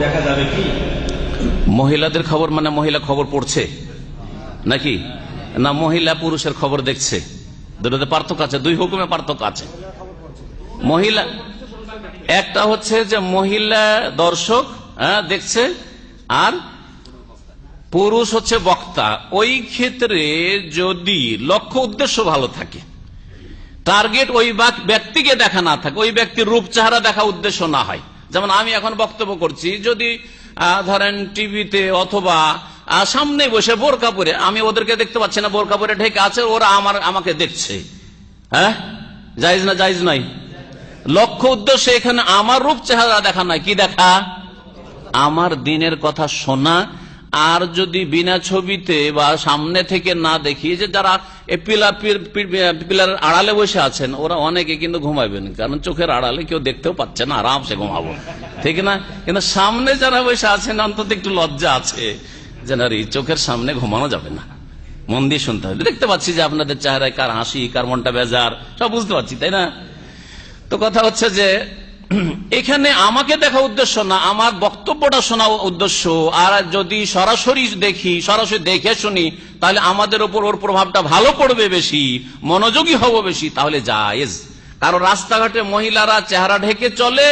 দেখা যাবে কি? মহিলাদের খবর মানে মহিলা খবর পড়ছে নাকি না মহিলা পুরুষের খবর দেখছে? দুটোতে পার্থক্য আছে, দুই হুকুমে পার্থক্য আছে। মহিলা একটা হচ্ছে যে মহিলা দর্শক দেখছে, আর পুরুষ হচ্ছে বক্তা। ওই ক্ষেত্রে যদি লক্ষ্য উদ্দেশ্য ভালো থাকে, টার্গেট ওই ব্যক্তিকে দেখা না থাকে, ওই ব্যক্তির রূপ চেহারা দেখা উদ্দেশ্য না হয়। যেমন আমি এখন বক্তব্য করছি, যদি ধরেন টিভিতে অথবা সামনে বসে বোরকা পরে, আমি ওদেরকে দেখতে পাচ্ছি না, বোরকা পরে ঢেকে আছে, ওরা আমাকে দেখছে, হ্যাঁ জায়েজ না জায়েজ নয়? লক্ষ্য উদ্দেশ্য এখানে আমার রূপ চেহারা দেখা নয়, কি দেখা? আমার দিনের কথা শোনা। আর যদি বিনা ছবিতে বা সামনে থেকে না দেখি, যে যারা পিলার আড়ালে বসে আছেন ওরা অনেকে কিন্তু ঘুমাবেন, কারণ চোখের আড়ালে কেউ দেখতেও পাচ্ছে না, আরামসে ঘুমাবো, ঠিক না? কিন্তু সামনে যারা বসে আছেন অন্তত একটু লজ্জা আছে যে না, চোখের সামনে ঘুমানো যাবে না, মন দিয়ে শুনতে হবে। দেখতে পাচ্ছি যে আপনাদের চেহারায় কার হাসি, কার মনটা বেজার, সব বুঝতে পারছি, তাই না? তো কথা হচ্ছে যে এখানে আমাকে দেখা উদ্দেশ্য না, আমার বক্তব্যটা শোনা উদ্দেশ্য। আর যদি সরাসরি দেখি, সরাসরি দেখে শুনি, তাহলে আমাদের উপর ওর প্রভাবটা ভালো পড়বে বেশি, মনোযোগী হব বেশি, তাহলে জায়েজ। কারণ রাস্তাঘাটে মহিলারা চেহারা ঢেকে চলে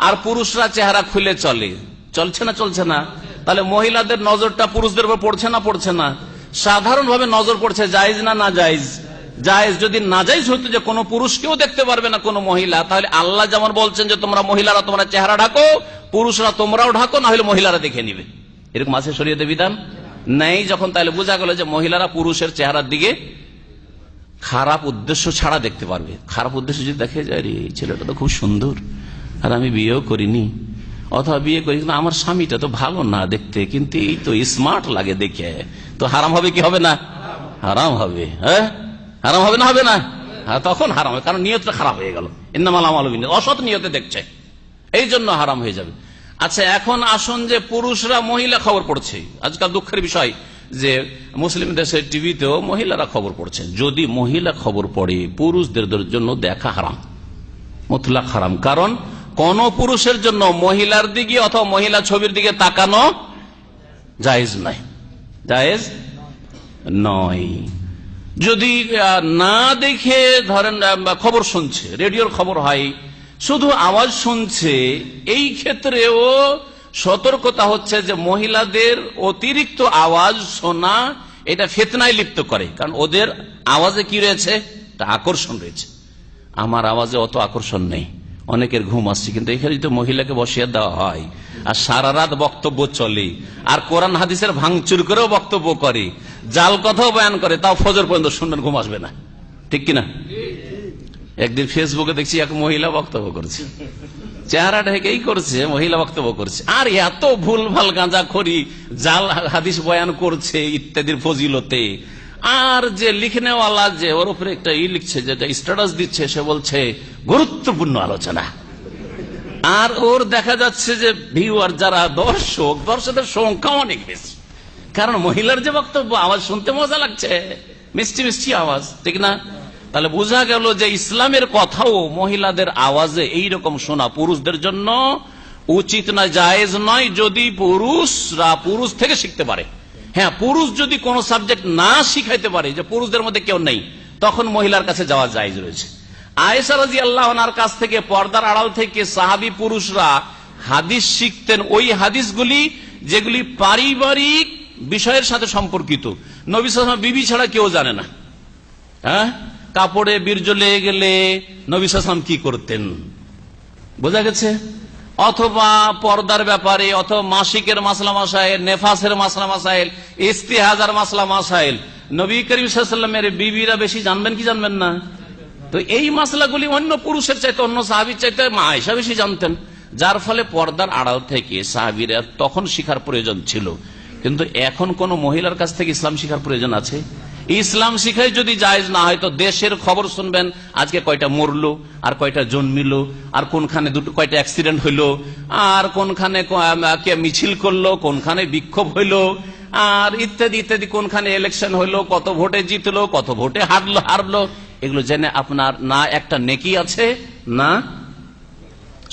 আর পুরুষরা চেহারা খুলে চলে, চলছে না চলছে না? তাহলে মহিলাদের নজরটা পুরুষদের উপর পড়ছে না পড়ছে না? সাধারণভাবে নজর পড়ছে, জায়েজ না না জায়েজ? জায়েজ। যদি নাজায়েজ হতো যে কোনো পুরুষকেও দেখতে পারবে না কোনো মহিলা, তাহলে আল্লাহ যেমন বলছেন যে তোমরা মহিলারা তোমরা চেহারা ঢাকো, পুরুষরা তোমরাও ঢাকো, না হলে মহিলারা দেখে নিবে, এরকম আছে শরীয়তে বিধান নেই। যখন তাহলে বোঝা গেল যে মহিলারা পুরুষের চেহারার দিকে খারাপ উদ্দেশ্য ছাড়া দেখতে পারবে। খারাপ উদ্দেশ্য যদি দেখে যায়, রে ছেলেটা তো খুব সুন্দর আর আমি বিয়েও করিনি, অথবা বিয়ে করি কিন্তু আমার স্বামীটা তো ভালো না দেখতে, কিন্তু এই তো স্মার্ট লাগে দেখে, তো হারাম হবে কি হবে না? হারাম হবে। হ্যাঁ হারাম হবে না হবে না? হ্যাঁ, তখন হারাম হবে, কারণ নিয়তটা খারাপ হয়ে গেল। ইন্নামাল আমালু বিন্নিয়াত, অসৎ নিয়তে দেখছে, এই জন্য হারাম হয়ে যাবে। আচ্ছা, এখন আসুন যে পুরুষরা মহিলা খবর পড়ছে। আজকাল দুঃখের বিষয় যে মুসলিম দেশের টিভিতেও মহিলারা খবর পড়ছে। যদি মহিলা খবর পড়ে, পুরুষদের জন্য দেখা হারাম, মুতলাক হারাম। কারণ কোন পুরুষের জন্য মহিলার দিকে অথবা মহিলা ছবির দিকে তাকানো জায়েজ নয়, জায়েজ নয়। যদি না দেখে ধরেন খবর শুনছে, রেডিওর খবর হয়, শুধু আওয়াজ শুনছে, এই ক্ষেত্রেও সতর্কতা হচ্ছে যে মহিলাদের অতিরিক্ত আওয়াজ শোনা এটা ফিতনায় লিপ্ত করে। কারণ ওদের আওয়াজে কি রয়েছে? আকর্ষণ রয়েছে। আমার আওয়াজে অত আকর্ষণ নেই, অনেকের ঘুম আসছে, কিন্তু এখানে যদি মহিলাকে বসিয়ে দেওয়া হয় আর সারা রাত বক্তব্য চলে, আর কোরআন হাদিসের ভাঙচুর করেও বক্তব্য করে, জাল কথাও বয়ান করে, তাও ফজর পর্যন্ত শুনবেন, ঘুম আসবে না, ঠিক কিনা? একদিন ফেসবুকে দেখছি এক মহিলা বক্তব্য করছে, চেহারা ঢেকেই করছে, মহিলা বক্তব্য করছে, আর এত ভুলভাল গাঁজাখড়ি, জাল হাদিস বয়ান করছে ইত্যাদির ফজিলতে। আর যে লিখনেওয়ালা যে ওর উপরে একটা লিখছে, যেটা স্ট্যাটাস দিচ্ছে, সে বলছে গুরুত্বপূর্ণ আলোচনা। আর ওর দেখা যাচ্ছে যে ভিউয়ার যারা দর্শকদের সংখ্যা অনেক বেশি, কারণ মহিলার যে বক্তব্য, আওয়াজ শুনতে মজা লাগছে, মিষ্টি মিষ্টি আওয়াজ, ঠিক না? তাহলে বোঝা গেল যে ইসলামের কথাও মহিলাদের আওয়াজে এইরকম শোনা পুরুষদের জন্য উচিত না, জায়েজ নয়, যদি পুরুষরা পুরুষ থেকে শিখতে পারে। হ্যাঁ, পুরুষ যদি কোন সাবজেক্ট না শিখাইতে পারে, যে পুরুষদের মধ্যে কেউ নেই, তখন মহিলার কাছে যাওয়া জায়েজ রয়েছে। আয়েশা রাদিয়াল্লাহু আনহার কাছ থেকে পর্দার আড়াল থেকে সাহাবী পুরুষরা হাদিস শিখতেন, ওই হাদিসগুলি যেগুলি পারিবারিক বিষয়ের সাথে সম্পর্কিত। নবী সাল্লাল্লাহু আলাইহি ওয়াসাল্লাম বিবি ছাড়া কেউ জানে না। হ্যাঁ, কাপড়ে বীর্য লেগে গেলে নবী সাল্লাল্লাহু আলাইহি ওয়াসাল্লাম কি করতেন, বোঝা গেছে? অথবা পর্দার ব্যাপারে, অথবা মাসিকের মাসলা মাসাইল, নেফাসের মাসলা মাসাইল, ইস্তিহাজার মাসলা মাসাইল, নবী করিম সাল্লাল্লাহু আলাইহি ওয়াসাল্লামের বিবিরা বেশি জানবেন কি জানবেন না? তো এই মাসলাগুলি অন্য পুরুষের চাইতে, অন্য সাহাবীর চাইতে মা আয়েশা বেশি জানতেন, যার ফলে পর্দার আড়াল থেকে সাহাবীরা তখন শিখার প্রয়োজন ছিল। কিন্তু এখন কোন মহিলার কাছ থেকে ইসলাম শিখার প্রয়োজন আছে? ইসলাম শিখাই যদি জায়েজ না হয়, তো দেশের খবর শুনবেন, আজকে কয়টা মরলো আর কয়টা জন্মিলো, আর কোনখানে কয়টা অ্যাক্সিডেন্ট হইলো, আর কোনখানে মিছিল করলো, কোনখানে বিক্ষোভ হইলো, আর ইত্যাদি ইত্যাদি, কোনখানে ইলেকশন হইলো, কত ভোটে জিতলো, কত ভোটে হারলো। এগুলো জেনে আপনার না একটা নেকি আছে, না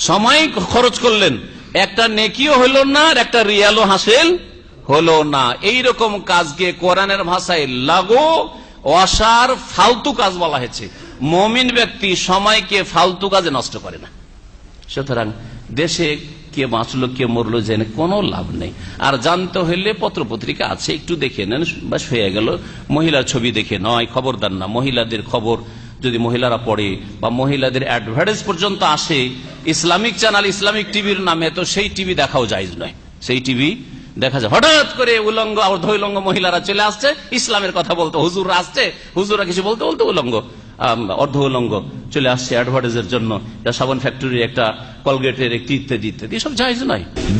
সময় খরচ করলেন, একটা নেকিও হলো না, আর একটা রিয়ালও হাসিল হলো না। এইরকম কাজকে কোরআনের ভাষায় লাগো, অসার, ফালতু কাজ বলা হয়েছে। মুমিন ব্যক্তি সময়কে ফালতু কাজে নষ্ট করে না। সুতরাং দেশে কে বাঁচলো কে মরলো জেনে কোনো লাভ নেই। আর জানতে হইলে পত্রপত্রিকা আছে, একটু দেখে নেন, বাস হয়ে গেল। মহিলার ছবি দেখে নয়, খবরদার না। মহিলাদের খবর যদি মহিলারা পড়ে বা মহিলাদের অ্যাডভার্টাইজ পর্যন্ত আসে ইসলামিক চ্যানেল, ইসলামিক টিভির নামে, তো সেই টিভি দেখাও জায়েজ নয়। সেই টিভি দেখা যায় হঠাৎ করে উলঙ্গ অর্ধউলঙ্গ মহিলারা চলে আসছে ইসলামের কথা বলতে, হুজুররা আসছে, হুজুররা কিছু বলতে বলতে উলঙ্গ অর্ধ উলঙ্গ চলে আসছে অ্যাডভার্টাইজের জন্য, সাবান ফ্যাক্টরি, একটা কলগেটের একটি ইত্যাদি ইত্যাদি, সব জায়েজ নয়।